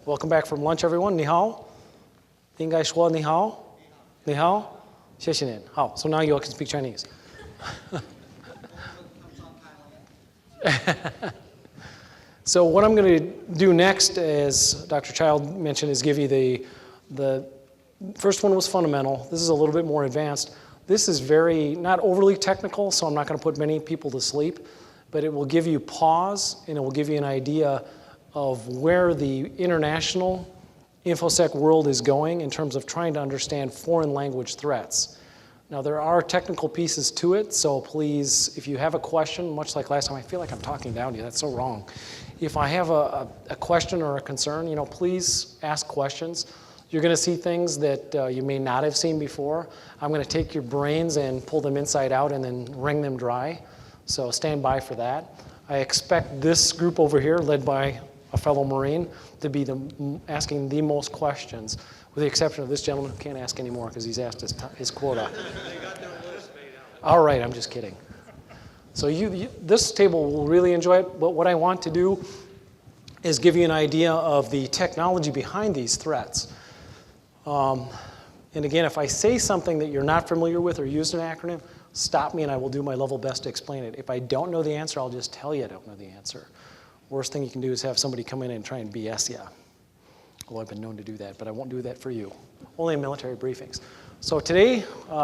Welcome back from lunch, everyone. 你好. 应该说你好. 你好. 谢谢您. So now you all can speak Chinese. So what I'm going to do next, as Dr. Child mentioned, is give you the first one was fundamental. This is a little bit more advanced. This is not overly technical, so I'm not going to put many people to sleep, but it will give you pause, and it will give you an idea of where the international InfoSec world is going in terms of trying to understand foreign language threats. Now, there are technical pieces to it, so please, if you have a question, much like last time, I feel like I'm talking down to you. That's so wrong. If I have a question or a concern, please ask questions. You're going to see things that you may not have seen before. I'm going to take your brains and pull them inside out and then wring them dry. So stand by for that. I expect this group over here, led by a fellow Marine, to be asking the most questions, with the exception of this gentleman who can't ask anymore because he's asked his quota. They got their list made out. All right, I'm just kidding. So this table will really enjoy it, but what I want to do is give you an idea of the technology behind these threats. And again, if I say something that you're not familiar with or used an acronym, stop me and I will do my level best to explain it. If I don't know the answer, I'll just tell you I don't know the answer. Worst thing you can do is have somebody come in and try and BS you. Well, I've been known to do that, but I won't do that for you. Only in military briefings. So today,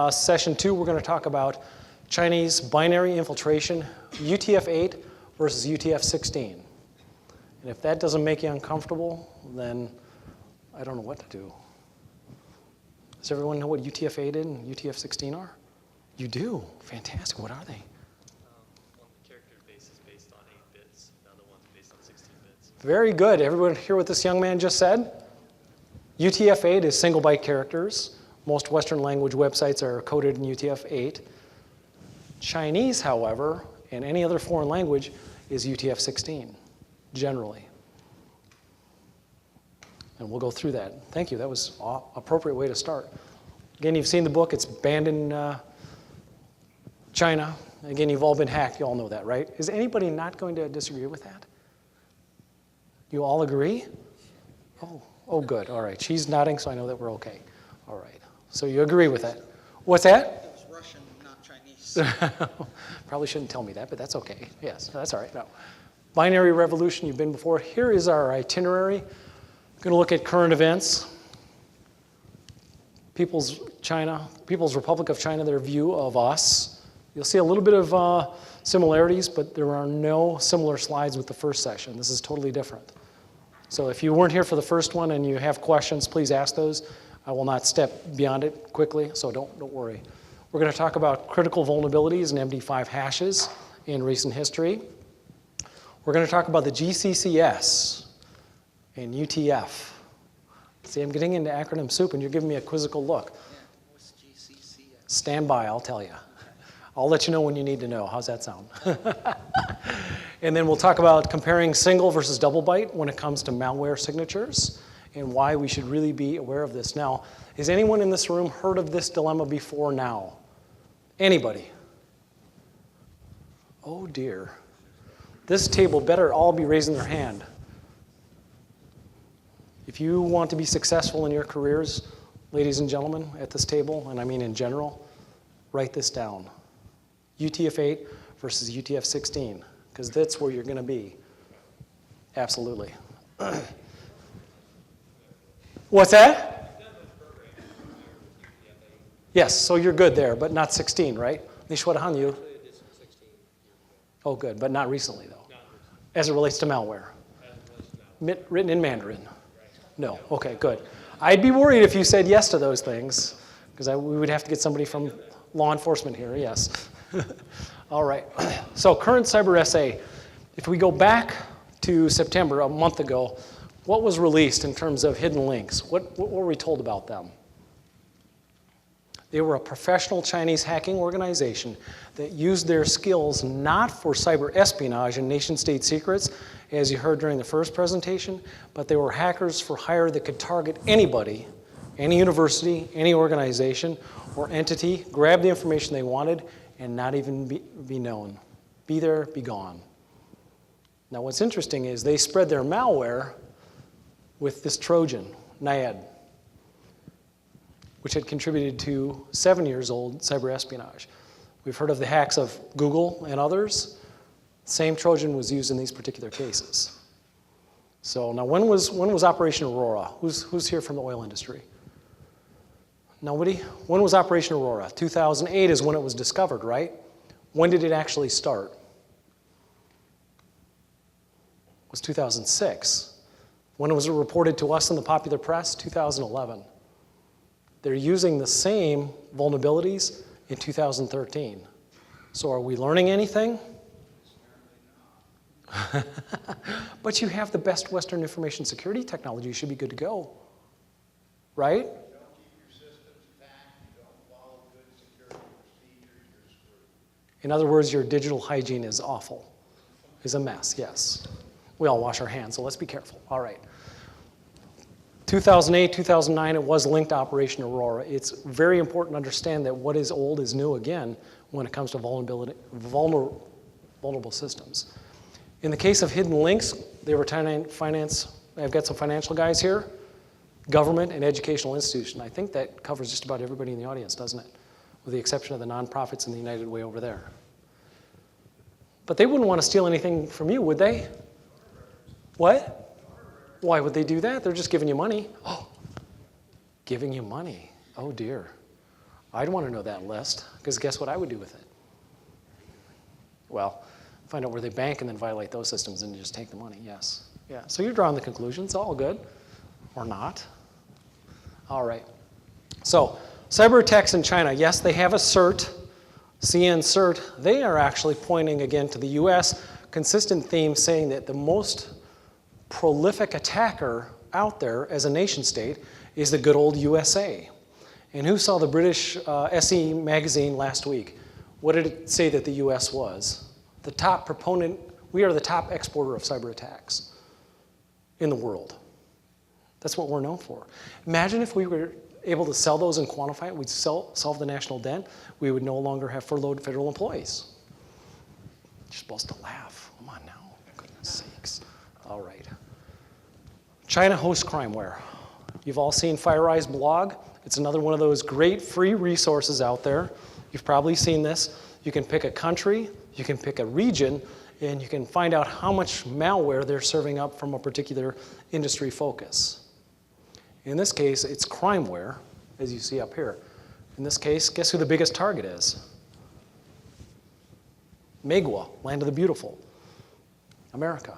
session 2, we're going to talk about Chinese binary infiltration, UTF-8 versus UTF-16. And if that doesn't make you uncomfortable, then I don't know what to do. Does everyone know what UTF-8 and UTF-16 are? You do. Fantastic. What are they? One character base is based on 8 bits. The other one's based on 16 bits. Very good. Everyone hear what this young man just said? UTF-8 is single byte characters. Most Western language websites are coded in UTF-8. Chinese, however, and any other foreign language is UTF-16, generally. And we'll go through that. Thank you. That was an appropriate way to start. Again, you've seen the book. It's banned in China. Again, you've all been hacked. You all know that, right? Is anybody not going to disagree with that? You all agree? Oh, good. All right. She's nodding, so I know that we're okay. All right. So you agree with that. What's that? It was Russian, not Chinese. Probably shouldn't tell me that, but that's okay. Yes, that's all right. No. Binary revolution, you've been before. Here is our itinerary. We're going to look at current events. People's Republic of China, their view of us. You'll see a little bit of similarities, but there are no similar slides with the first session. This is totally different. So if you weren't here for the first one and you have questions, please ask those. I will not step beyond it quickly, so don't worry. We're going to talk about critical vulnerabilities and MD5 hashes in recent history. We're going to talk about the GCCS and UTF. See, I'm getting into acronym soup, and you're giving me a quizzical look. Yeah, what's GCCS? Stand by, I'll tell you. I'll let you know when you need to know. How's that sound? And then we'll talk about comparing single versus double byte when it comes to malware signatures and why we should really be aware of this. Now, has anyone in this room heard of this dilemma before now? Anybody? Oh, dear. This table better all be raising their hand. If you want to be successful in your careers, ladies and gentlemen, at this table, and I mean in general, write this down. UTF-8 versus UTF-16, because that's where you're going to be. Absolutely. What's that? Yes, so you're good there, but not 16, right? Oh, good, but not recently, though, as it relates to malware. Written in Mandarin. No, okay, good. I'd be worried if you said yes to those things, because we would have to get somebody from law enforcement here, yes. All right, so current cyber SA. If we go back to September, a month ago, what was released in terms of hidden links? What were we told about them? They were a professional Chinese hacking organization that used their skills not for cyber espionage and nation-state secrets, as you heard during the first presentation, but they were hackers for hire that could target anybody, any university, any organization or entity, grab the information they wanted, and not even be known. Be there, be gone. Now what's interesting is they spread their malware with this Trojan, NIAID, which had contributed to 7 years old cyber espionage. We've heard of the hacks of Google and others. Same Trojan was used in these particular cases. So now when was Operation Aurora? Who's here from the oil industry? Nobody? When was Operation Aurora? 2008 is when it was discovered, right? When did it actually start? It was 2006. When was it reported to us in the popular press? 2011. They're using the same vulnerabilities in 2013. So are we learning anything? But you have the best Western information security technology. You should be good to go, right? In other words, your digital hygiene is awful, is a mess, yes. We all wash our hands, so let's be careful. All right. 2008, 2009, it was linked to Operation Aurora. It's very important to understand that what is old is new again when it comes to vulnerable systems. In the case of hidden links, they were finance. I've got some financial guys here, government and educational institution. I think that covers just about everybody in the audience, doesn't it? With the exception of the nonprofits and the United Way over there. But they wouldn't want to steal anything from you, would they? What? Why would they do that? They're just giving you money. Oh, giving you money. Oh dear. I'd want to know that list, because guess what I would do with it? Well, find out where they bank and then violate those systems and just take the money, yes. Yeah, so you're drawing the conclusions, all good, or not. All right, so cyber attacks in China, yes, they have a CERT, CN CERT. They are actually pointing again to the US, consistent theme saying that the most prolific attacker out there as a nation state is the good old USA. And who saw the British SE magazine last week? What did it say that the US was? The top proponent, we are the top exporter of cyber attacks in the world. That's what we're known for. Imagine if we were able to sell those and quantify it, we'd solve the national debt, we would no longer have furloughed federal employees. You're supposed to laugh. Come on now, for goodness sakes. All right. China hosts crimeware. You've all seen FireEye's blog. It's another one of those great free resources out there. You've probably seen this. You can pick a country, you can pick a region, and you can find out how much malware they're serving up from a particular industry focus. In this case, it's crimeware, as you see up here. In this case, guess who the biggest target is? Megwa, land of the beautiful, America.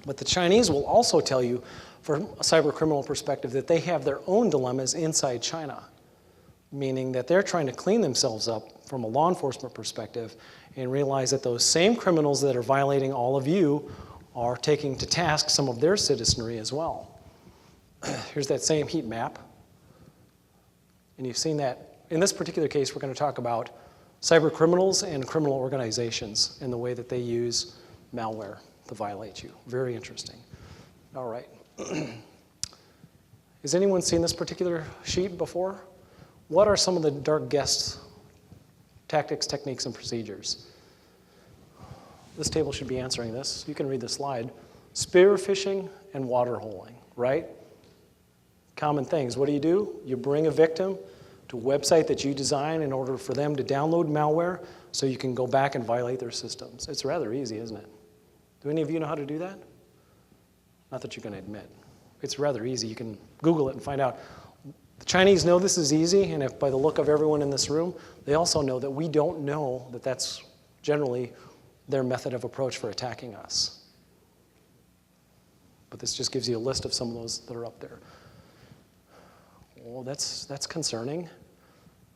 But the Chinese will also tell you, from a cyber criminal perspective, that they have their own dilemmas inside China, meaning that they're trying to clean themselves up from a law enforcement perspective and realize that those same criminals that are violating all of you are taking to task some of their citizenry as well. Here's that same heat map. And you've seen that. In this particular case, we're going to talk about cyber criminals and criminal organizations and the way that they use malware to violate you. Very interesting. All right. Has anyone seen this particular sheet before? What are some of the dark guest tactics, techniques, and procedures? This table should be answering this. You can read the slide. Spear phishing and water holing, right? Common things. What do? You bring a victim to a website that you design in order for them to download malware so you can go back and violate their systems. It's rather easy, isn't it? Do any of you know how to do that? Not that you're going to admit. It's rather easy. You can Google it and find out. The Chinese know this is easy, and if by the look of everyone in this room, they also know that we don't know that that's generally their method of approach for attacking us. But this just gives you a list of some of those that are up there. Well, that's concerning.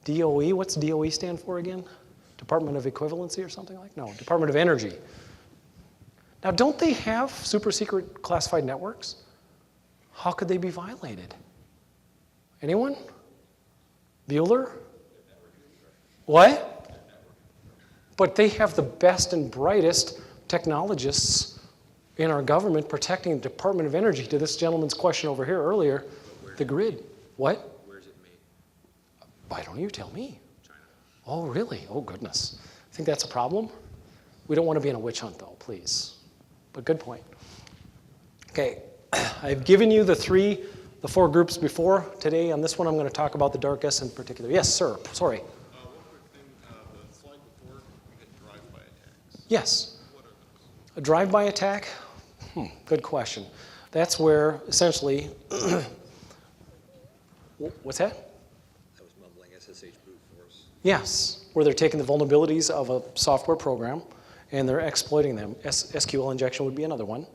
DOE, what's DOE stand for again? Department of Equivalency or something like? No, Department of Energy. Now, don't they have super secret classified networks? How could they be violated? Anyone? Bueller? What? But they have the best and brightest technologists in our government protecting the Department of Energy. To this gentleman's question over here earlier, the grid. What? Where's it made? Why don't you tell me? China. Oh, really? Oh, goodness. Think that's a problem? We don't want to be in a witch hunt, though, please. But good point. Okay, I've given you the four groups before. Today, on this one, I'm going to talk about the dark S in particular. Yes, sir. Sorry. One quick thing, the slide before, we had drive-by attacks. Yes. What are those? A drive-by attack? Good question. That's where, essentially, what's that? I was mumbling SSH brute force. Yes, where they're taking the vulnerabilities of a software program and they're exploiting them. SQL injection would be another one.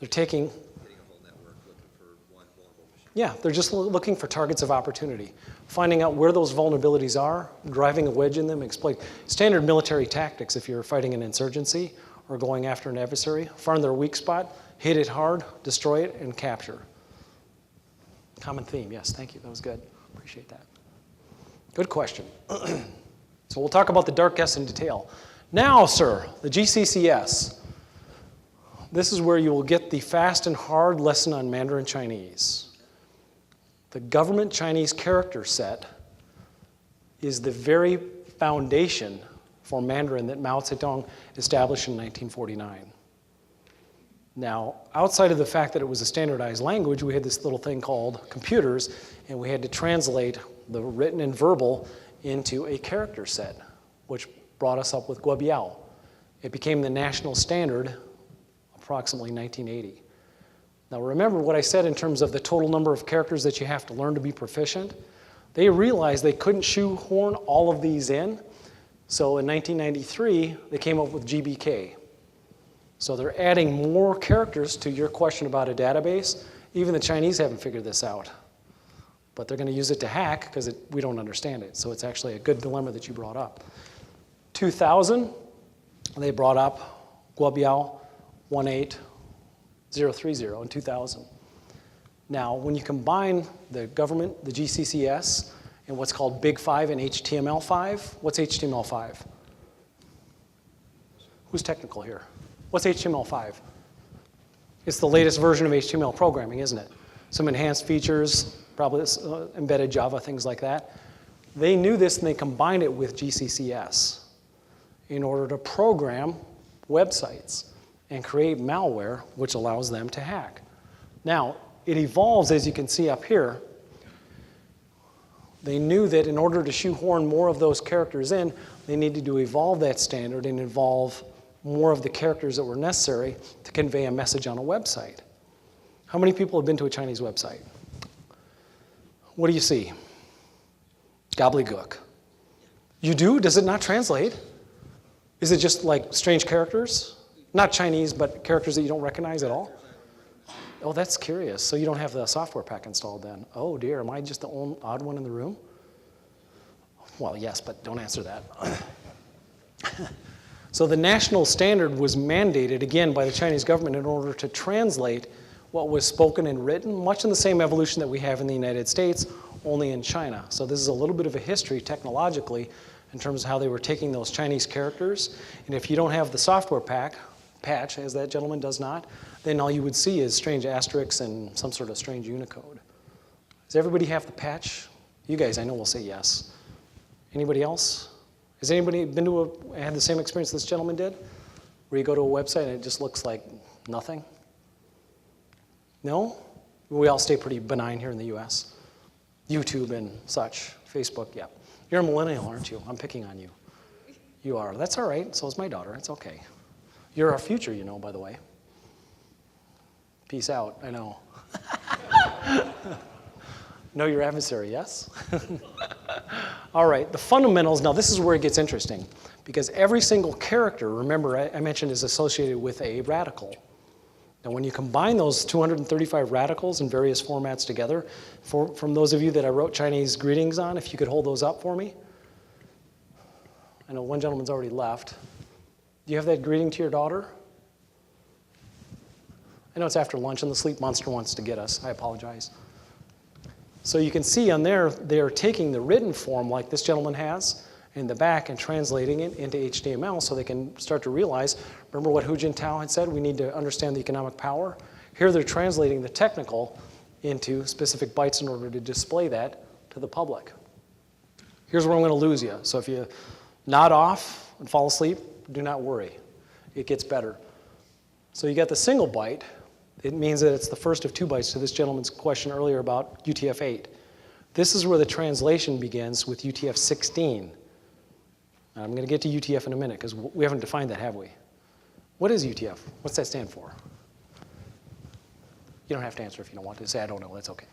They're taking, Hitting a whole network looking for one vulnerable machine. yeah, they're just looking for targets of opportunity, finding out where those vulnerabilities are, driving a wedge in them, exploit. Standard military tactics if you're fighting an insurgency or going after an adversary, find their weak spot, hit it hard, destroy it, and capture. Common theme, yes, thank you, that was good. Appreciate that. Good question. So we'll talk about the dark S in detail. Now, sir, the GCCS. This is where you will get the fast and hard lesson on Mandarin Chinese. The government Chinese character set is the very foundation for Mandarin that Mao Zedong established in 1949. Now, outside of the fact that it was a standardized language, we had this little thing called computers, and we had to translate the written and verbal into a character set, which brought us up with Guobiao. It became the national standard approximately 1980. Now remember what I said in terms of the total number of characters that you have to learn to be proficient. They realized they couldn't shoehorn all of these in, so in 1993 they came up with GBK. So they're adding more characters to your question about a database. Even the Chinese haven't figured this out. But they're going to use it to hack because we don't understand it. So it's actually a good dilemma that you brought up. 2000, they brought up Guobiao 18030 in 2000. Now, when you combine the government, the GCCS, and what's called Big 5 and HTML5, what's HTML5? Who's technical here? What's HTML5? It's the latest version of HTML programming, isn't it? Some enhanced features, probably embedded Java, things like that. They knew this and they combined it with GCCS in order to program websites and create malware which allows them to hack. Now, it evolves, as you can see up here. They knew that in order to shoehorn more of those characters in, they needed to evolve that standard and involve more of the characters that were necessary to convey a message on a website. How many people have been to a Chinese website? What do you see? Gobbledygook. You do? Does it not translate? Is it just like strange characters? Not Chinese, but characters that you don't recognize at all? Oh, that's curious. So you don't have the software pack installed then? Oh dear, am I just the odd one in the room? Well, yes, but don't answer that. So the national standard was mandated, again, by the Chinese government in order to translate what was spoken and written, much in the same evolution that we have in the United States, only in China. So this is a little bit of a history technologically in terms of how they were taking those Chinese characters. And if you don't have the software patch, as that gentleman does not, then all you would see is strange asterisks and some sort of strange Unicode. Does everybody have the patch? You guys, I know, will say yes. Anybody else? Has anybody been to had the same experience this gentleman did? Where you go to a website and it just looks like nothing? No? We all stay pretty benign here in the US. YouTube and such, Facebook, yeah. You're a millennial, aren't you? I'm picking on you. You are. That's all right. So is my daughter. It's okay. You're our future, you know, by the way. Peace out, I know. Know your adversary, yes? All right, the fundamentals. Now, this is where it gets interesting because every single character, remember, I mentioned, is associated with a radical. Now, when you combine those 235 radicals in various formats together, from those of you that I wrote Chinese greetings on, if you could hold those up for me. I know one gentleman's already left. Do you have that greeting to your daughter? I know it's after lunch and the sleep monster wants to get us. I apologize. So you can see on there, they're taking the written form like this gentleman has in the back and translating it into HTML so they can start to realize, remember what Hu Jintao had said, we need to understand the economic power? Here they're translating the technical into specific bytes in order to display that to the public. Here's where I'm going to lose you. So if you nod off and fall asleep, do not worry. It gets better. So you got the single byte, It means that it's the first of 2 bytes to this gentleman's question earlier about UTF-8. This is where the translation begins with UTF-16. I'm going to get to UTF in a minute because we haven't defined that, have we? What is UTF? What's that stand for? You don't have to answer if you don't want to. Say, I don't know. That's okay.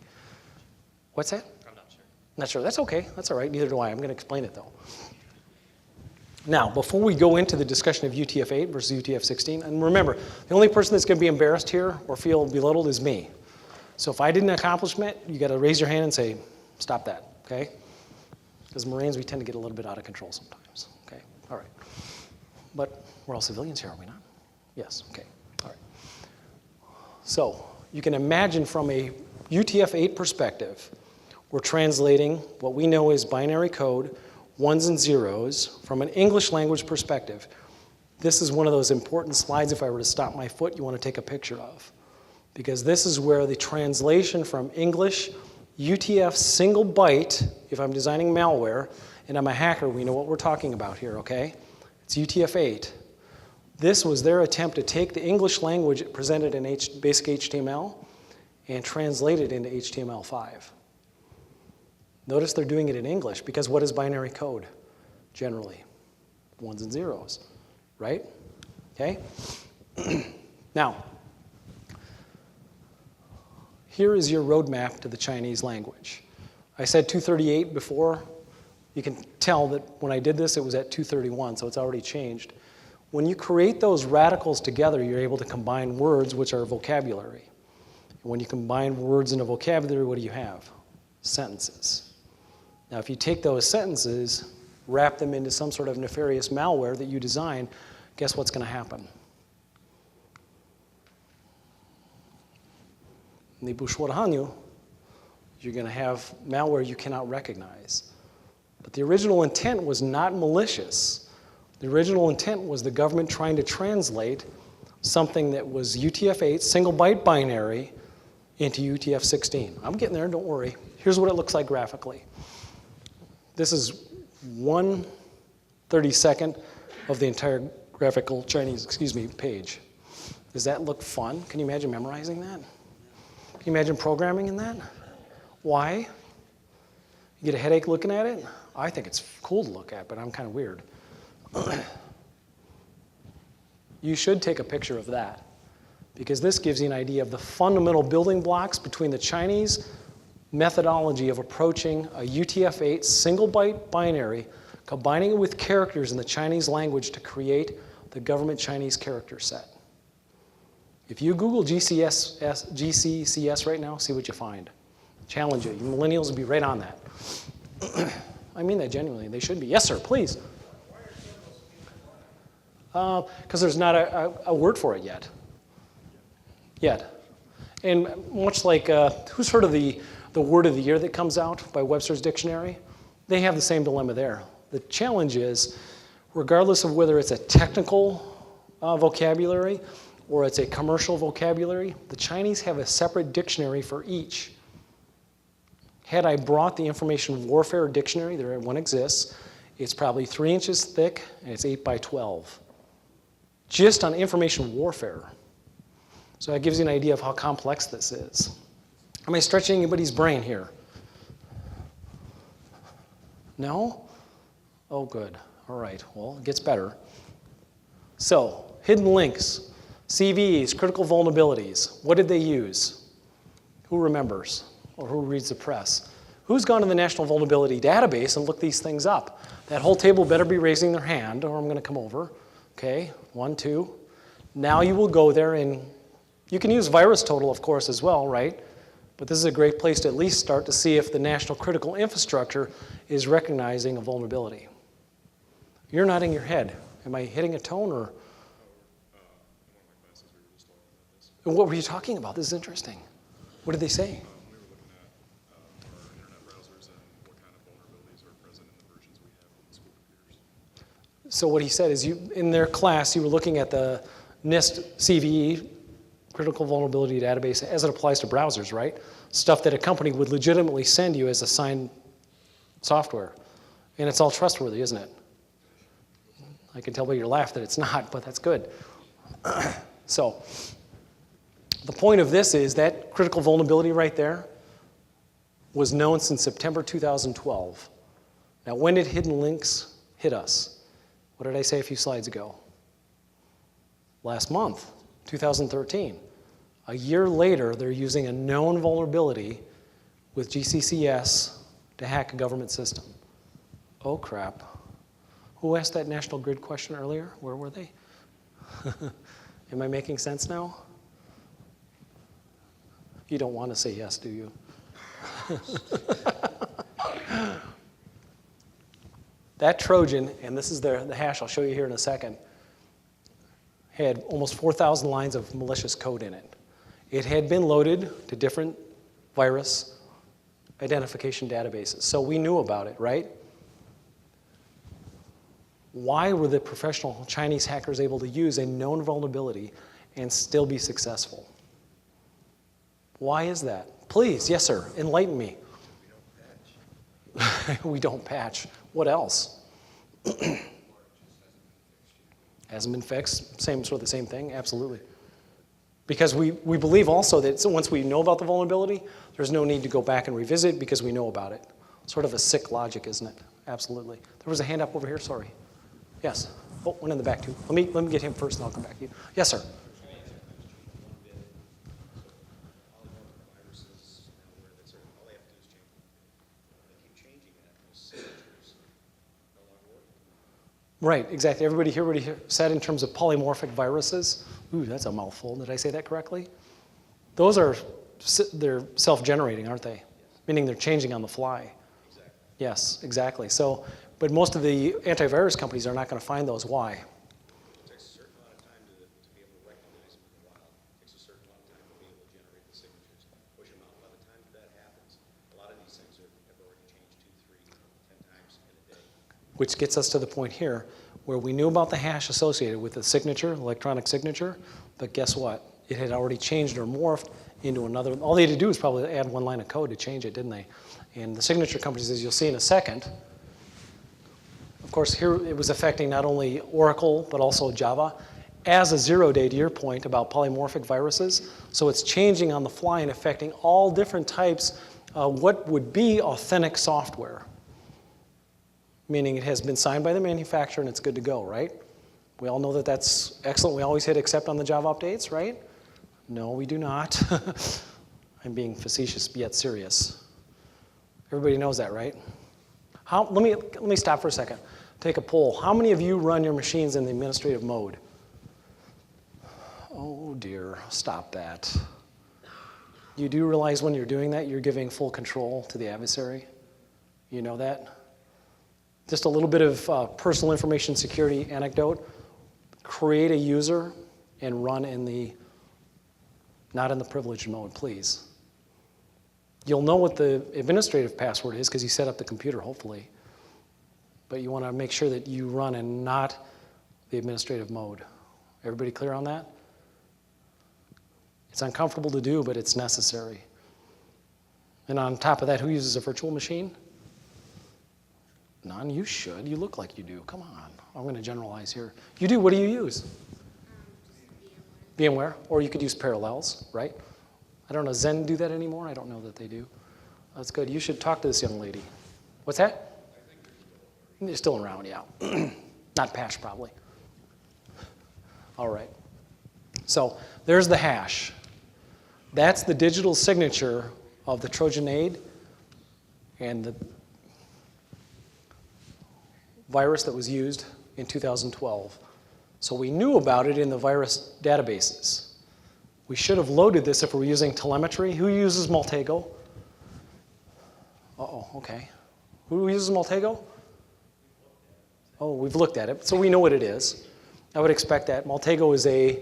What's that? I'm not sure. Not sure. That's okay. That's all right. Neither do I. I'm going to explain it, though. Now, before we go into the discussion of UTF-8 versus UTF-16, and remember, the only person that's going to be embarrassed here or feel belittled is me. So if I didn't accomplish it, you got to raise your hand and say, stop that, okay? Because Marines, we tend to get a little bit out of control sometimes, okay? All right. But we're all civilians here, are we not? Yes, okay, all right. So you can imagine from a UTF-8 perspective, we're translating what we know is binary code, 1s and 0s, from an English language perspective. This is one of those important slides, if I were to stop my foot, you want to take a picture of. Because this is where the translation from English, UTF single byte, if I'm designing malware, and I'm a hacker, we know what we're talking about here, okay? It's UTF-8. This was their attempt to take the English language presented in basic HTML and translate it into HTML5. Notice they're doing it in English because what is binary code generally? 1s and 0s, right? Okay? Now, here is your roadmap to the Chinese language. I said 238 before. You can tell that when I did this, it was at 231, so it's already changed. When you create those radicals together, you're able to combine words, which are vocabulary. And when you combine words in a vocabulary, what do you have? Sentences. Now, if you take those sentences, wrap them into some sort of nefarious malware that you design, guess what's going to happen? You're going to have malware you cannot recognize. But the original intent was not malicious. The original intent was the government trying to translate something that was UTF-8, single byte binary, into UTF-16. I'm getting there, don't worry. Here's what it looks like graphically. This is 1/32 of the entire graphical Chinese, page. Does that look fun? Can you imagine memorizing that? Can you imagine programming in that? Why? You get a headache looking at it? I think it's cool to look at, but I'm kind of weird. You should take a picture of that because this gives you an idea of the fundamental building blocks between the Chinese methodology of approaching a UTF-8 single byte binary, combining it with characters in the Chinese language to create the government Chinese character set. If you Google GCCS right now, see what you find. Challenge you. You millennials will be right on that. I mean that genuinely. They should be. Yes, sir, please. Because there's not a word for it yet. And much like, who's heard of the word of the year that comes out by Webster's Dictionary? They have the same dilemma there. The challenge is, regardless of whether it's a technical vocabulary or it's a commercial vocabulary, the Chinese have a separate dictionary for each. Had I brought the information warfare dictionary, there one exists, it's probably 3 inches thick and it's 8 by 12. Just on information warfare. So that gives you an idea of how complex this is. Am I stretching anybody's brain here? No? Oh, good. All right. Well, it gets better. So, hidden links, CVEs, critical vulnerabilities. What did they use? Who remembers? Or who reads the press? Who's gone to the National Vulnerability Database and looked these things up? That whole table better be raising their hand, or I'm going to come over. Okay, 1, 2. Now you will go there and you can use VirusTotal, of course, as well, right? But this is a great place to at least start to see if the national critical infrastructure is recognizing a vulnerability. You're nodding your head. Am I hitting a tone or? What were you talking about? This is interesting. What did they say? We were looking at our internet browsers and what kind of vulnerabilities are present in the versions we have on the school computers. So what he said is, in their class, you were looking at the NIST CVE, Critical Vulnerability Database, as it applies to browsers, right? Stuff that a company would legitimately send you as assigned software. And it's all trustworthy, isn't it? I can tell by your laugh that it's not, but that's good. So, The point of this is that critical vulnerability right there was known since September 2012. Now, when did hidden links hit us? What did I say a few slides ago? Last month, 2013. A year later, they're using a known vulnerability with GCCS to hack a government system. Oh, crap. Who asked that National Grid question earlier? Where were they? Am I making sense now? You don't want to say yes, do you? That Trojan, and this is the hash I'll show you here in a second, had almost 4,000 lines of malicious code in it. It had been loaded to different virus identification databases, so we knew about it, right? Why were the professional Chinese hackers able to use a known vulnerability and still be successful? Why is that? Please, yes, sir, enlighten me. We don't patch. What else? Hasn't been fixed. Same sort of the same thing, absolutely. Because we believe also that once we know about the vulnerability, there's no need to go back and revisit because we know about it. Sort of a sick logic, isn't it? Absolutely. There was a hand up over here, sorry. Yes. Oh, one in the back too. Let me get him first and I'll come back to you. Yes, sir. Right, exactly. Everybody here already said in terms of polymorphic viruses. Ooh, that's a mouthful. Did I say that correctly? Those are, they're self-generating, aren't they? Meaning they're changing on the fly. Exactly. Yes, exactly. So, but most of the antivirus companies are not going to find those. Why? It takes a certain amount of time to be able to recognize them in the wild. It takes a certain amount of time to be able to generate the signatures, push them out. By the time that happens, a lot of these things have already changed 2, 3, 10 times in a day. Which gets us to the point here where we knew about the hash associated with the signature, electronic signature, but guess what? It had already changed or morphed into another. All they had to do was probably add one line of code to change it, didn't they? And the signature companies, as you'll see in a second, of course, here it was affecting not only Oracle, but also Java, as a 0-day, to your point about polymorphic viruses. So it's changing on the fly and affecting all different types of what would be authentic software. Meaning it has been signed by the manufacturer and it's good to go, right? We all know that that's excellent. We always hit accept on the Java updates, right? No, we do not. I'm being facetious yet serious. Everybody knows that, right? Let me stop for a second. Take a poll. How many of you run your machines in the administrative mode? Oh dear, stop that. You do realize when you're doing that, you're giving full control to the adversary? You know that? Just a little bit of personal information security anecdote. Create a user and run in the, not in the privileged mode, please. You'll know what the administrative password is because you set up the computer, hopefully. But you want to make sure that you run in not the administrative mode. Everybody clear on that? It's uncomfortable to do, but it's necessary. And on top of that, who uses a virtual machine? None. You should. You look like you do. Come on. I'm going to generalize here. You do. What do you use? VMware. Or you could use Parallels, right? I don't know. Zen do that anymore? I don't know that they do. That's good. You should talk to this young lady. What's that? They're still around, yeah. Not patched, probably. All right. So there's the hash. That's the digital signature of the Trojan aid and the virus that was used in 2012. So we knew about it in the virus databases. We should have loaded this if we were using telemetry. Who uses Maltego? Uh-oh, okay. Who uses Maltego? Oh, we've looked at it, so we know what it is. I would expect that. Maltego is a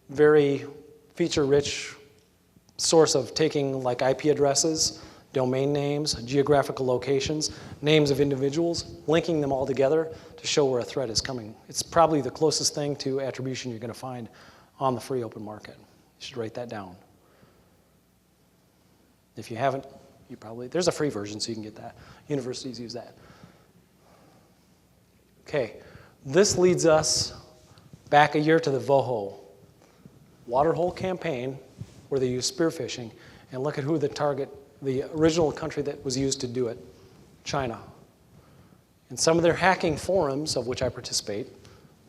very feature-rich source of taking like IP addresses, domain names, geographical locations, names of individuals, linking them all together to show where a threat is coming. It's probably the closest thing to attribution you're going to find on the free open market. You should write that down. If you haven't, you probably, there's a free version so you can get that. Universities use that. Okay, this leads us back a year to the WOHO, Waterhole Campaign where they use spear phishing, and look at who the original country that was used to do it, China. In some of their hacking forums, of which I participate,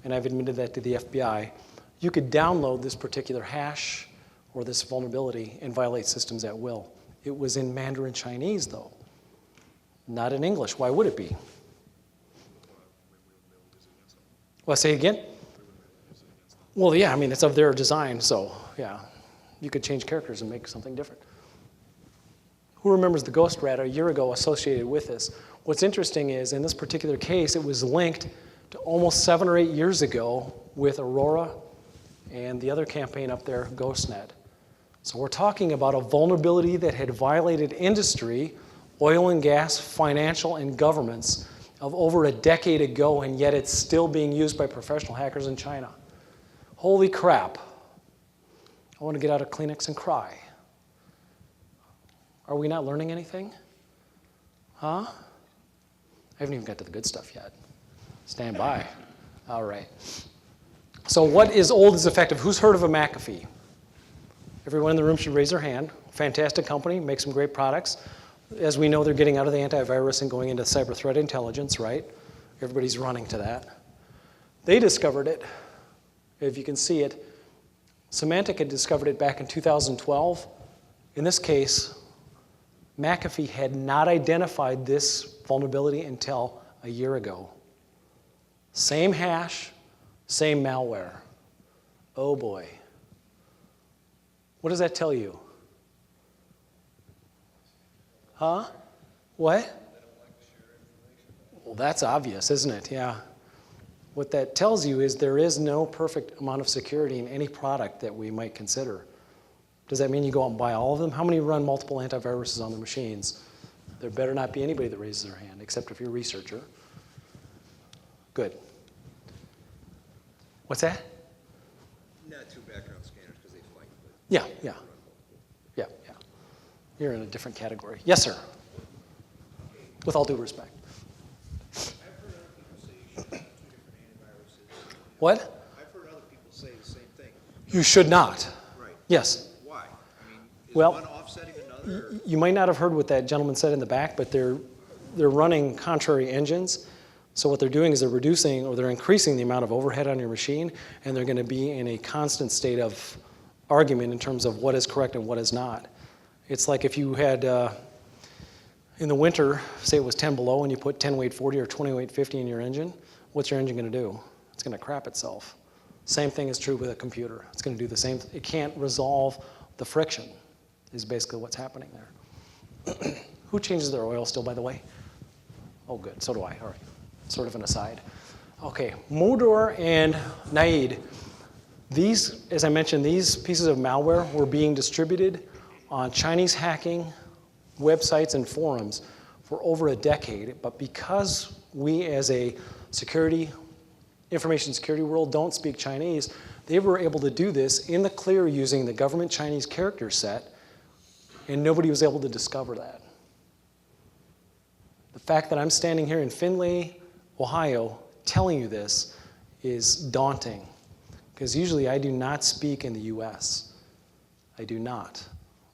and I've admitted that to the FBI, you could download this particular hash or this vulnerability and violate systems at will. It was in Mandarin Chinese, though, not in English. Why would it be? Well, say again? Well, yeah, I mean, it's of their design, so yeah. You could change characters and make something different. Who remembers the ghost rat a year ago associated with this? What's interesting is, in this particular case, it was linked to almost 7 or 8 years ago with Aurora and the other campaign up there, GhostNet. So we're talking about a vulnerability that had violated industry, oil and gas, financial, and governments of over a decade ago, and yet it's still being used by professional hackers in China. Holy crap. I want to get out of Kleenex and cry. Are we not learning anything? Huh? I haven't even got to the good stuff yet. Stand by. All right. So what is old is effective? Who's heard of a McAfee? Everyone in the room should raise their hand. Fantastic company, makes some great products. As we know, they're getting out of the antivirus and going into cyber threat intelligence, right? Everybody's running to that. They discovered it. If you can see it, Symantec had discovered it back in 2012. In this case, McAfee had not identified this vulnerability until a year ago. Same hash, same malware. Oh boy. What does that tell you? Huh? What? Well, that's obvious, isn't it? Yeah. What that tells you is there is no perfect amount of security in any product that we might consider. Does that mean you go out and buy all of them? How many run multiple antiviruses on their machines? There better not be anybody that raises their hand, except if you're a researcher. Good. What's that? Not through background scanners because they fight. Yeah. You're in a different category. Yes, sir. With all due respect. I've heard other people say you should have 2 different antiviruses. What? I've heard other people say the same thing. You should not. Right. Yes. Why? I mean, is Well, one offsetting another? Or? You might not have heard what that gentleman said in the back, but they're running contrary engines. So what they're doing is they're reducing or they're increasing the amount of overhead on your machine, and they're going to be in a constant state of argument in terms of what is correct and what is not. It's like if you had, in the winter, say it was 10 below, and you put 10 weight 40 or 20 weight 50 in your engine, what's your engine going to do? It's going to crap itself. Same thing is true with a computer. It's going to do the same. It can't resolve the friction, is basically what's happening there. Who changes their oil still, by the way? Oh, good. So do I. All right. Sort of an aside. Okay. Modor and Naid. These, as I mentioned, these pieces of malware were being distributed on Chinese hacking websites and forums for over a decade. But because we as a information security world don't speak Chinese, they were able to do this in the clear using the government Chinese character set, and nobody was able to discover that. The fact that I'm standing here in Findlay, Ohio, telling you this is daunting, because usually I do not speak in the US. I do not,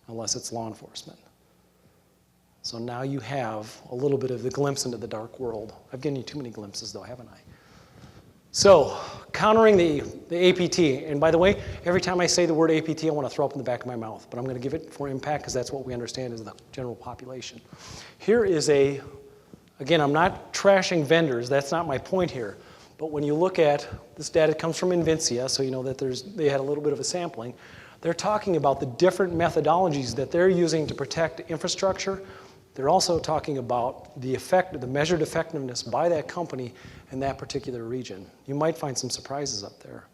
unless it's law enforcement. So now you have a little bit of the glimpse into the dark world. I've given you too many glimpses, though, haven't I? So, countering the APT, and by the way, every time I say the word APT, I want to throw up in the back of my mouth, but I'm going to give it for impact because that's what we understand as the general population. Here is again, I'm not trashing vendors, that's not my point here, but when you look at, this data comes from Invincia, so you know that they had a little bit of a sampling. They're talking about the different methodologies that they're using to protect infrastructure. They're also talking about the measured effectiveness by that company in that particular region. You might find some surprises up there.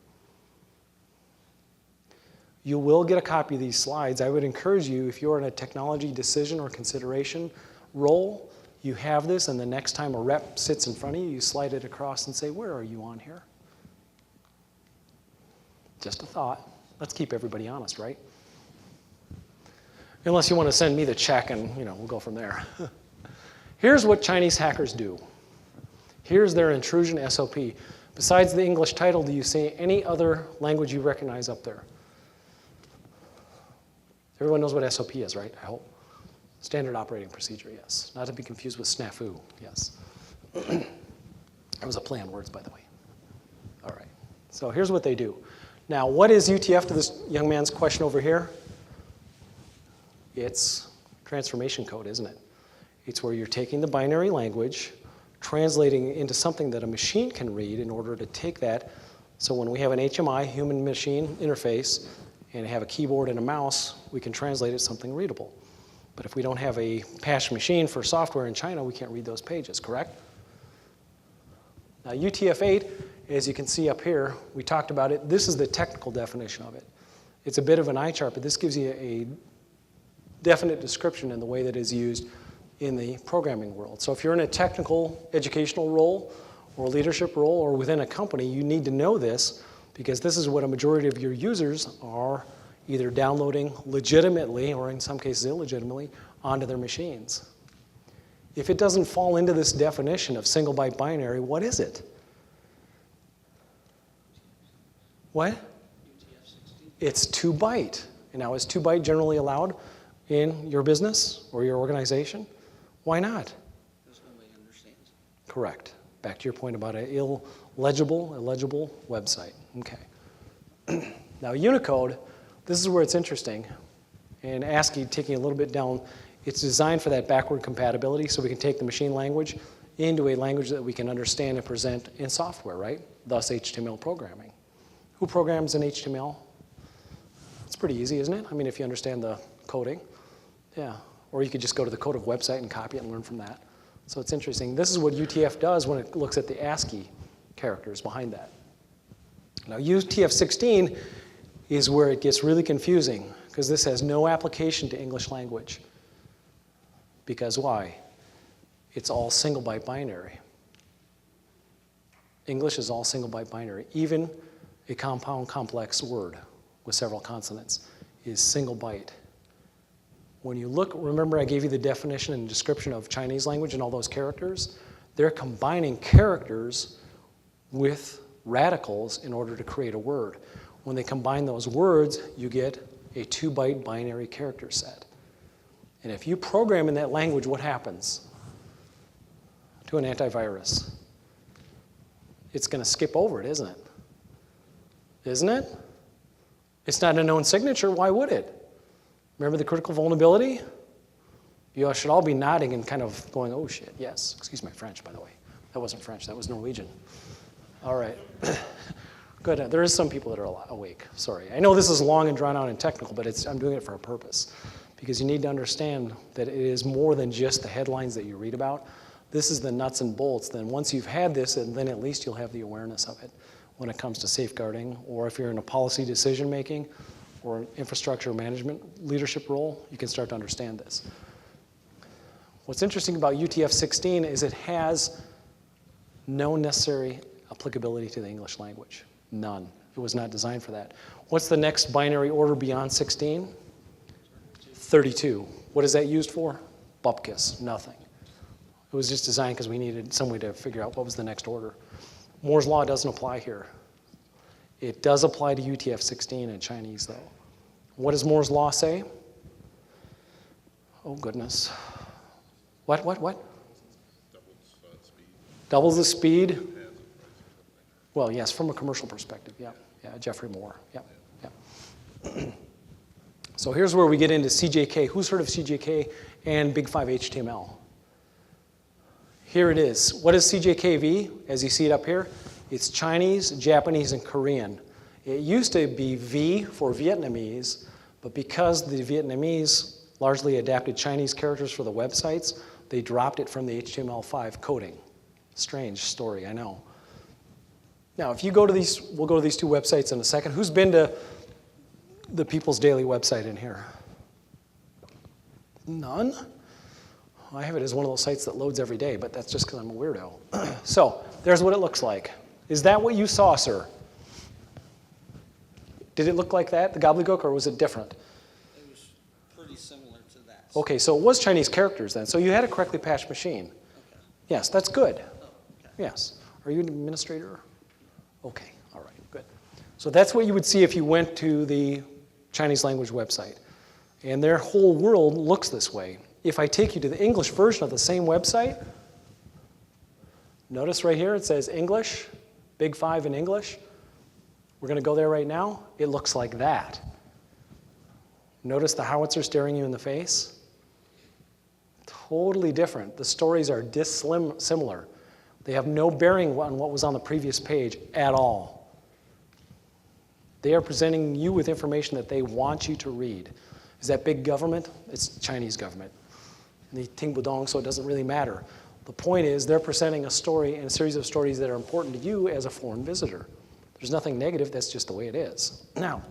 You will get a copy of these slides. I would encourage you, if you're in a technology decision or consideration role, you have this, and the next time a rep sits in front of you, you slide it across and say, where are you on here? Just a thought. Let's keep everybody honest, right? Unless you want to send me the check and, we'll go from there. Here's what Chinese hackers do. Here's their intrusion SOP. Besides the English title, do you see any other language you recognize up there? Everyone knows what SOP is, right? I hope. Standard operating procedure, yes. Not to be confused with snafu, yes. That was a play on words, by the way. All right, so here's what they do. Now, what is UTF to this young man's question over here? It's transformation code, isn't it? It's where you're taking the binary language, translating it into something that a machine can read in order to take that. So when we have an HMI, human-machine interface, and have a keyboard and a mouse, we can translate it to something readable. But if we don't have a patch machine for software in China, we can't read those pages, correct? Now, UTF-8, as you can see up here, we talked about it. This is the technical definition of it. It's a bit of an eye chart, but this gives you a definite description in the way that is used in the programming world. So if you're in a technical educational role or a leadership role or within a company, you need to know this because this is what a majority of your users are either downloading legitimately or in some cases illegitimately onto their machines. If it doesn't fall into this definition of single byte binary, what is it? What? It's 2 byte. And now, is 2 byte generally allowed in your business or your organization? Why not? Because nobody understands. Correct. Back to your point about an illegible website. Okay. Now, Unicode, this is where it's interesting. And ASCII, taking a little bit down, it's designed for that backward compatibility so we can take the machine language into a language that we can understand and present in software, right? Thus, HTML programming. Who programs in HTML? It's pretty easy, isn't it? I mean, if you understand the coding. Yeah. Or you could just go to the code of website and copy it and learn from that. So it's interesting. This is what UTF does when it looks at the ASCII characters behind that. Now, UTF-16 is where it gets really confusing because this has no application to English language. Because why? It's all single byte binary. English is all single byte binary. Even a compound complex word with several consonants is single byte. When you look, remember I gave you the definition and description of Chinese language and all those characters? They're combining characters with radicals in order to create a word. When they combine those words, you get a 2 byte binary character set. And if you program in that language, what happens to an antivirus? It's going to skip over it, isn't it? Isn't it? It's not a known signature. Why would it? Remember the critical vulnerability? You all should all be nodding and kind of going, oh shit, yes. Excuse my French, by the way. That wasn't French, that was Norwegian. All right. Good. There is some people that are awake. Sorry. I know this is long and drawn out and technical, but I'm doing it for a purpose. Because you need to understand that it is more than just the headlines that you read about. This is the nuts and bolts. Then once you've had this, and then at least you'll have the awareness of it when it comes to safeguarding, or if you're in a policy decision making, or an infrastructure management leadership role, you can start to understand this. What's interesting about UTF-16 is it has no necessary applicability to the English language. None. It was not designed for that. What's the next binary order beyond 16? 32. What is that used for? Bupkis. Nothing. It was just designed because we needed some way to figure out what was the next order. Moore's law doesn't apply here. It does apply to UTF-16 in Chinese, though. What does Moore's law say? Oh, goodness. What? Doubles speed. Doubles the speed? Well, yes, from a commercial perspective, yeah. Yeah, Jeffrey Moore, yeah. So here's where we get into CJK. Who's heard of CJK and Big 5 HTML? Here it is. What is CJKV, as you see it up here? It's Chinese, Japanese, and Korean. It used to be V for Vietnamese, but because the Vietnamese largely adapted Chinese characters for the websites, they dropped it from the HTML5 coding. Strange story, I know. Now, if you go to these, we'll go to these 2 websites in a second. Who's been to the People's Daily website in here? None? I have it as one of those sites that loads every day, but that's just because I'm a weirdo. So, there's what it looks like. Is that what you saw, sir? Did it look like that, the gobbledygook, or was it different? It was pretty similar to that. Okay, so it was Chinese characters then. So you had a correctly patched machine. Okay. Yes, that's good. Oh, okay. Yes. Are you an administrator? Okay, all right, good. So that's what you would see if you went to the Chinese language website. And their whole world looks this way. If I take you to the English version of the same website, notice right here it says English, big 5 in English. We're going to go there right now. It looks like that. Notice the howitzer staring you in the face? Totally different. The stories are dissimilar. They have no bearing on what was on the previous page at all. They are presenting you with information that they want you to read. Is that big government? It's Chinese government. The Ting Budong, so it doesn't really matter. The point is they're presenting a story and a series of stories that are important to you as a foreign visitor. There's nothing negative, that's just the way it is. Now,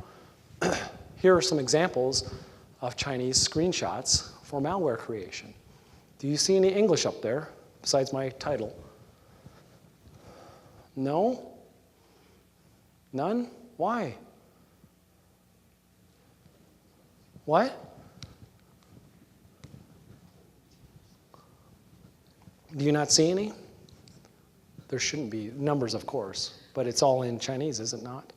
here are some examples of Chinese screenshots for malware creation. Do you see any English up there besides my title? No? None? Why? What? Do you not see any? There shouldn't be. Numbers, of course, but it's all in Chinese, is it not?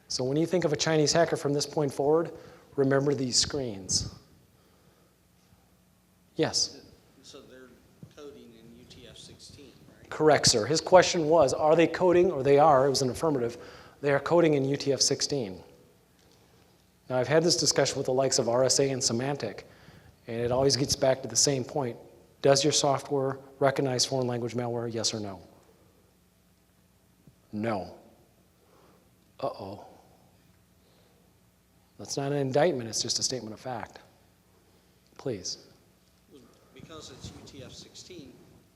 So when you think of a Chinese hacker from this point forward, remember these screens. Yes? So they're coding in UTF-16, right? Correct, sir. His question was, are they coding, or they are, it was an affirmative, they are coding in UTF-16. Now, I've had this discussion with the likes of RSA and Symantec, and it always gets back to the same point. Does your software recognize foreign language malware, yes or no? No. Uh-oh. That's not an indictment, it's just a statement of fact. Please. Because it's UTF-16,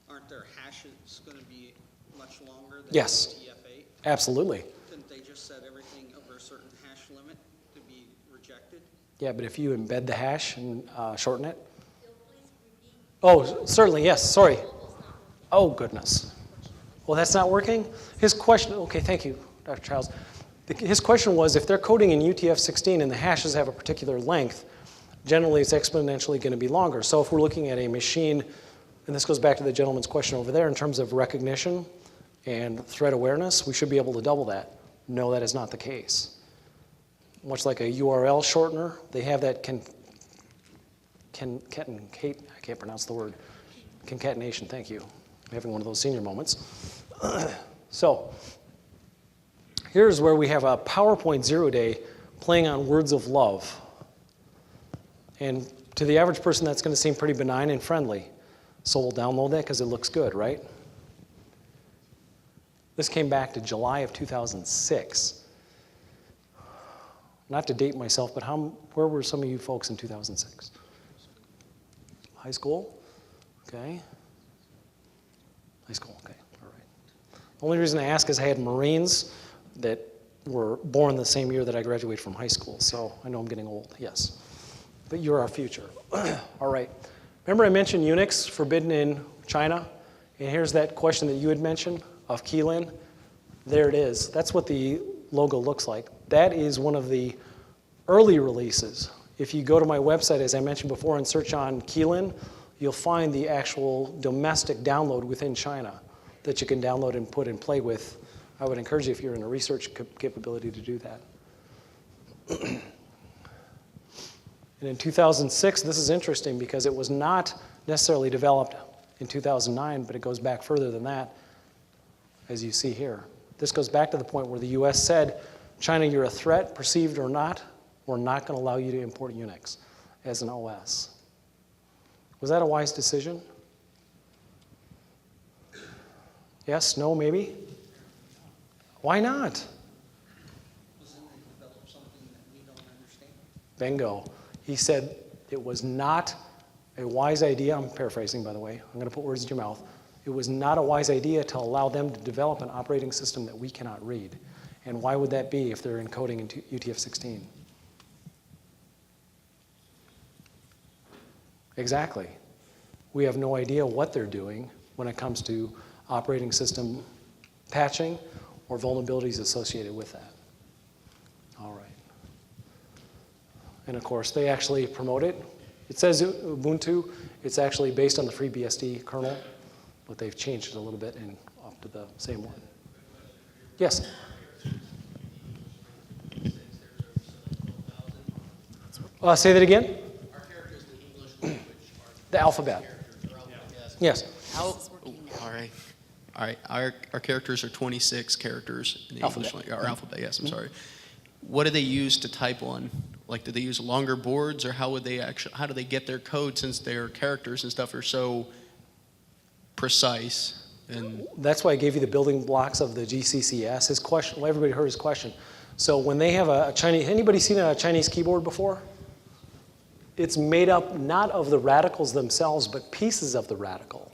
aren't their hashes going to be much longer than Yes. UTF-8? Absolutely. Couldn't they just set everything over a certain hash limit to be rejected? Yeah, but if you embed the hash and shorten it. Oh, certainly, yes, sorry. Oh, goodness. Well, that's not working? His question, okay, thank you, Dr. Childs. His question was, if they're coding in UTF-16 and the hashes have a particular length, generally it's exponentially going to be longer. So if we're looking at a machine, and this goes back to the gentleman's question over there, in terms of recognition and threat awareness, we should be able to double that. No, that is not the case. Much like a URL shortener, they have that I can't pronounce the word, concatenation, thank you. I'm having one of those senior moments. So, here's where we have a PowerPoint 0-day playing on words of love. And to the average person, that's going to seem pretty benign and friendly. So we'll download that because it looks good, right? This came back to July of 2006. Not to date myself, but where were some of you folks in 2006? High school? Okay. High school, okay, all right. The only reason I ask is I had Marines that were born the same year that I graduated from high school, so I know I'm getting old, yes. But you're our future. All right. Remember I mentioned Unix forbidden in China? And here's that question that you had mentioned of Keylin. There it is. That's what the logo looks like. That is one of the early releases. If you go to my website, as I mentioned before, and search on Keylin, you'll find the actual domestic download within China that you can download and put and play with. I would encourage you, if you're in a research capability, to do that. And in 2006, this is interesting because it was not necessarily developed in 2009, but it goes back further than that, as you see here. This goes back to the point where the US said, China, you're a threat, perceived or not, we're not going to allow you to import Unix as an OS. Was that a wise decision? Yes, no, maybe? Why not? Wasn't they develop something that we don't understand? Bingo. He said it was not a wise idea. I'm paraphrasing, by the way. I'm going to put words in your mouth. It was not a wise idea to allow them to develop an operating system that we cannot read. And why would that be if they're encoding into UTF-16? Exactly. We have no idea what they're doing when it comes to operating system patching or vulnerabilities associated with that. All right. And of course, they actually promote it. It says Ubuntu. It's actually based on the FreeBSD kernel, but they've changed it a little bit and up to the same one. Yes? Say that again? Our characters in the English language are The alphabet. characters, are alphabet. Yes. How, all right, our characters are 26 characters in the English Alphabet. language, or alphabet, yes, I'm sorry. What do they use to type on? Like, do they use longer boards, or how do they get their code, since their characters and stuff are so precise? And That's why I gave you the building blocks of the GCCS. His question, well, everybody heard his question. So when they have a Chinese, anybody seen a Chinese keyboard before? It's made up not of the radicals themselves, but pieces of the radical.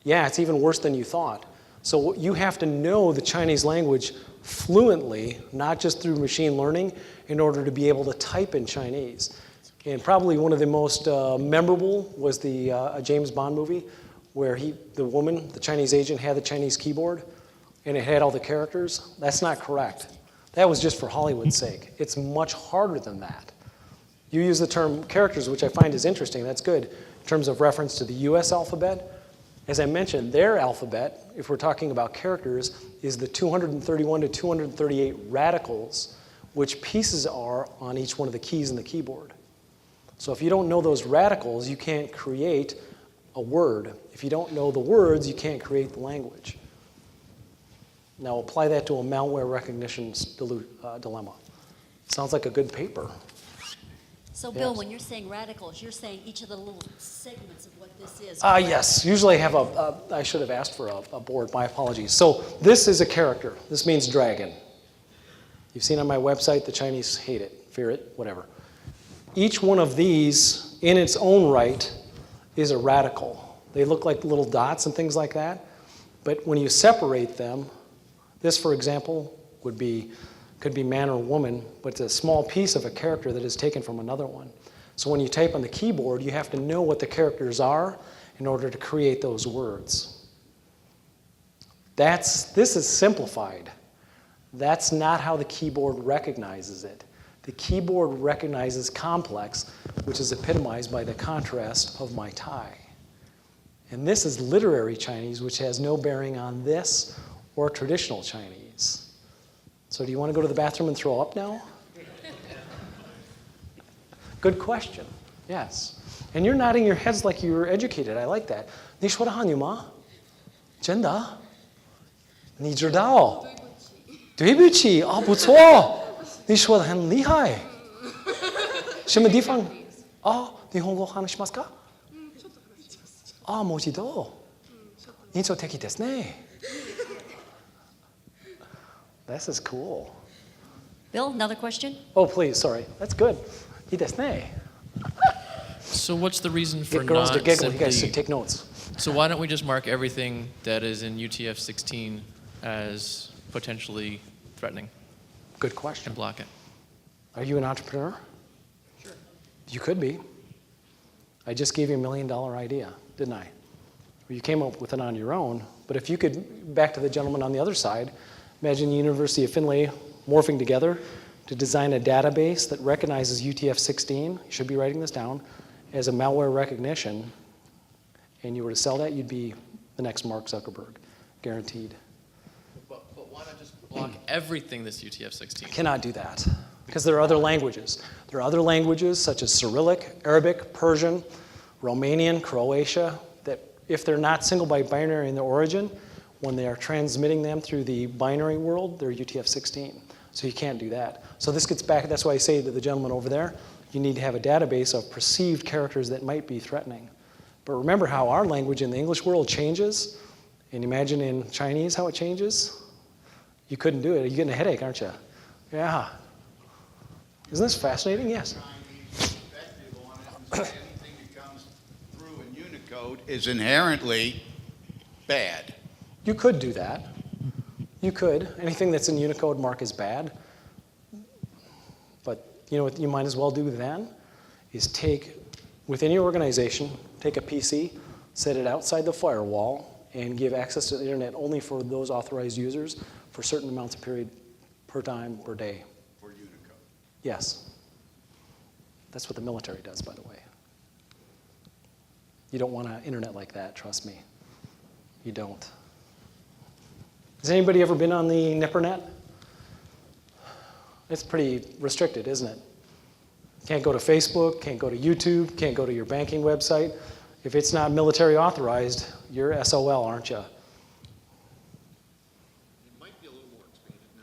Yeah, it's even worse than you thought. So you have to know the Chinese language fluently, not just through machine learning, in order to be able to type in Chinese. And probably one of the most memorable was the a James Bond movie, where the woman, the Chinese agent, had the Chinese keyboard, and it had all the characters. That's not correct. That was just for Hollywood's sake. It's much harder than that. You use the term characters, which I find is interesting. That's good in terms of reference to the US alphabet. As I mentioned, their alphabet, if we're talking about characters, is the 231 to 238 radicals, which pieces are on each one of the keys in the keyboard. So if you don't know those radicals, you can't create a word. If you don't know the words, you can't create the language. Now apply that to a malware recognition dilemma. Sounds like a good paper. So Bill, Yes. when you're saying radicals, you're saying each of the little segments of what this is. Yes, usually I have I should have asked for a board, my apologies. So this is a character. This means dragon. You've seen on my website, the Chinese hate it, fear it, whatever. Each one of these, in its own right, is a radical. They look like little dots and things like that, but when you separate them, this, for example, could be man or woman, but it's a small piece of a character that is taken from another one. So when you type on the keyboard, you have to know what the characters are in order to create those words. This is simplified. That's not how the keyboard recognizes it. The keyboard recognizes complex, which is epitomized by the contrast of my tie. And this is literary Chinese, which has no bearing on this or traditional Chinese. So do you want to go to the bathroom and throw up now? Good question. Yes. And you're nodding your heads like you were educated. I like that. 你说的汉语吗？真的？你知道？对不起，啊，不错。你说的很厉害。什么地方？あ、日本語話しますか？あ、もう一度。印象的ですね。This is cool. Bill, another question? Oh, please, sorry. That's good. いいですね。 So what's the reason for Get girls not to giggle. You guys should simply... take notes. So why don't we just mark everything that is in UTF-16 as potentially threatening Good question. and block it? Are you an entrepreneur? Sure. You could be. I just gave you $1 million idea, didn't I? You came up with it on your own, but if you could, back to the gentleman on the other side, imagine the University of Findlay morphing together to design a database that recognizes UTF-16, you should be writing this down, as a malware recognition, and you were to sell that, you'd be the next Mark Zuckerberg, guaranteed. But why not just block everything that's UTF-16? Cannot do that, because there are other languages. There are other languages such as Cyrillic, Arabic, Persian, Romanian, Croatia, that if they're not single byte binary in their origin, when they are transmitting them through the binary world, they're UTF-16. So you can't do that. So this gets back, that's why I say to the gentleman over there, you need to have a database of perceived characters that might be threatening. But remember how our language in the English world changes, and imagine in Chinese how it changes. You couldn't do it. You're getting a headache, aren't you? Yeah. Isn't this fascinating? Yes. Perspective on it and say anything that comes through in Unicode is inherently bad. You could do that. You could. Anything that's in Unicode mark as bad. But you know what you might as well do then is take, within your organization, take a PC, set it outside the firewall, and give access to the internet only for those authorized users for certain amounts of period per time per day. For Unicode. Yes. That's what the military does, by the way. You don't want an internet like that, trust me. You don't. Has anybody ever been on the NIPRNet? It's pretty restricted, isn't it? Can't go to Facebook, can't go to YouTube, can't go to your banking website. If it's not military authorized, you're SOL, aren't you? It might be a little more expanded now.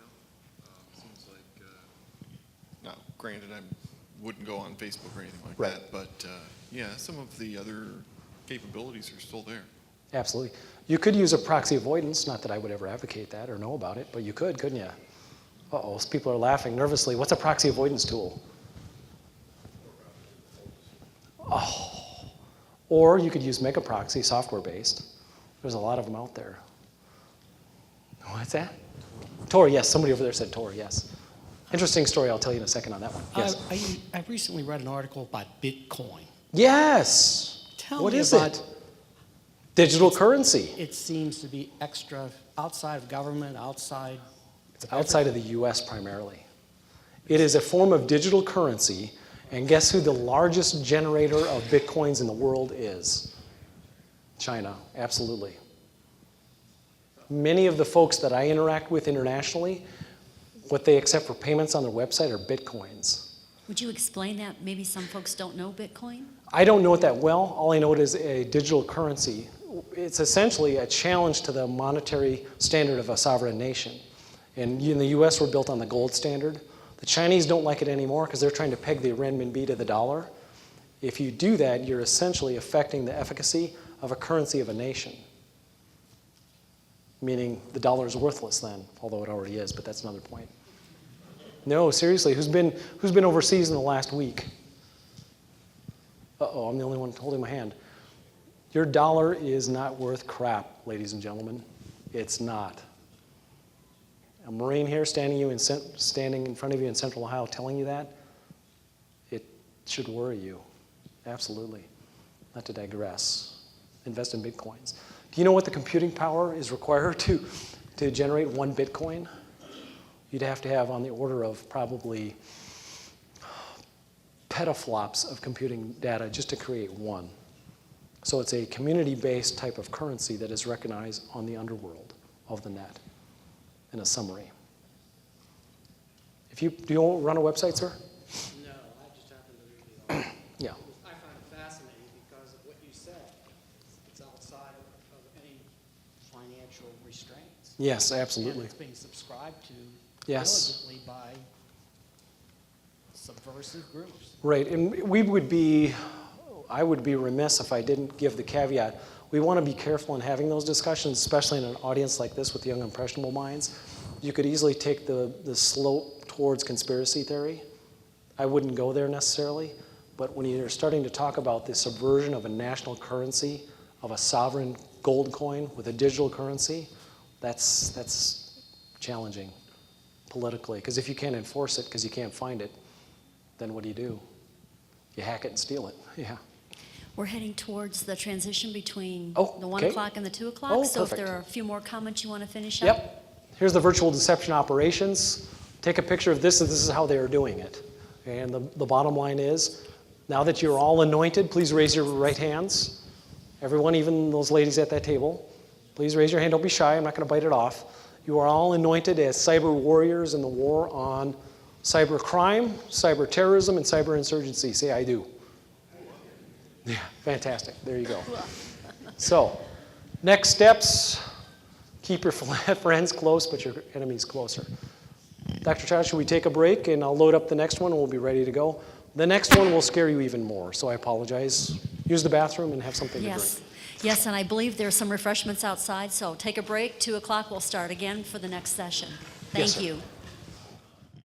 Seems like, now, granted, I wouldn't go on Facebook or anything like Right. that, but yeah, some of the other capabilities are still there. Absolutely. You could use a proxy avoidance, not that I would ever advocate that or know about it, but you could, couldn't you? Uh-oh, people are laughing nervously. What's a proxy avoidance tool? Oh. Or you could use MegaProxy, software-based. There's a lot of them out there. What's that? Tor, yes. Somebody over there said Tor, yes. Interesting story. I'll tell you in a second on that one. Yes. I recently read an article about Bitcoin. Yes. Tell What me is about it? Digital currency. It seems to be extra outside of government, outside. It's outside of the U.S. primarily. It is a form of digital currency, and guess who the largest generator of Bitcoins in the world is? China, absolutely. Many of the folks that I interact with internationally, what they accept for payments on their website are Bitcoins. Would you explain that? Maybe some folks don't know Bitcoin? I don't know it that well. All I know it is a digital currency. It's essentially a challenge to the monetary standard of a sovereign nation. And in the US, we're built on the gold standard. The Chinese don't like it anymore because they're trying to peg the renminbi to the dollar. If you do that, you're essentially affecting the efficacy of a currency of a nation. Meaning the dollar is worthless then, although it already is, but that's another point. No, seriously, who's been overseas in the last week? Uh-oh, I'm the only one holding my hand. Your dollar is not worth crap, ladies and gentlemen. It's not. A Marine here standing in front of you in Central Ohio telling you that, it should worry you. Absolutely. Not to digress. Invest in Bitcoins. Do you know what the computing power is required to generate one Bitcoin? You'd have to have on the order of probably petaflops of computing data just to create one. So it's a community-based type of currency that is recognized on the underworld of the net, in a summary. Do you run a website, sir? No, I just happen to read the article. Yeah. I find it fascinating because of what you said. It's outside of any financial restraints. Yes, And absolutely. it's being subscribed to Yes. diligently by subversive groups. Right, and I would be remiss if I didn't give the caveat. We want to be careful in having those discussions, especially in an audience like this with young, impressionable minds. You could easily take the slope towards conspiracy theory. I wouldn't go there necessarily, but when you're starting to talk about the subversion of a national currency, of a sovereign gold coin with a digital currency, that's challenging politically, because if you can't enforce it because you can't find it, then what do? You hack it and steal it, yeah. We're heading towards the transition between Oh, the 1 okay. o'clock and the 2 o'clock. Oh, so if perfect. there are a few more comments you want to finish up. Yep. Here's the virtual deception operations. Take a picture of this, and this is how they are doing it. And the bottom line is, now that you're all anointed, please raise your right hands. Everyone, even those ladies at that table, please raise your hand. Don't be shy. I'm not going to bite it off. You are all anointed as cyber warriors in the war on cyber crime, cyber terrorism, and cyber insurgency. Say, I do. Yeah, fantastic. There you go. So, next steps, keep your friends close, but your enemies closer. Dr. Child, should we take a break, and I'll load up the next one, and we'll be ready to go. The next one will scare you even more, so I apologize. Use the bathroom and have something to Yes. drink. Yes, and I believe there's some refreshments outside, so take a break. 2 o'clock, we'll start again for the next session. Yes, Thank sir. you.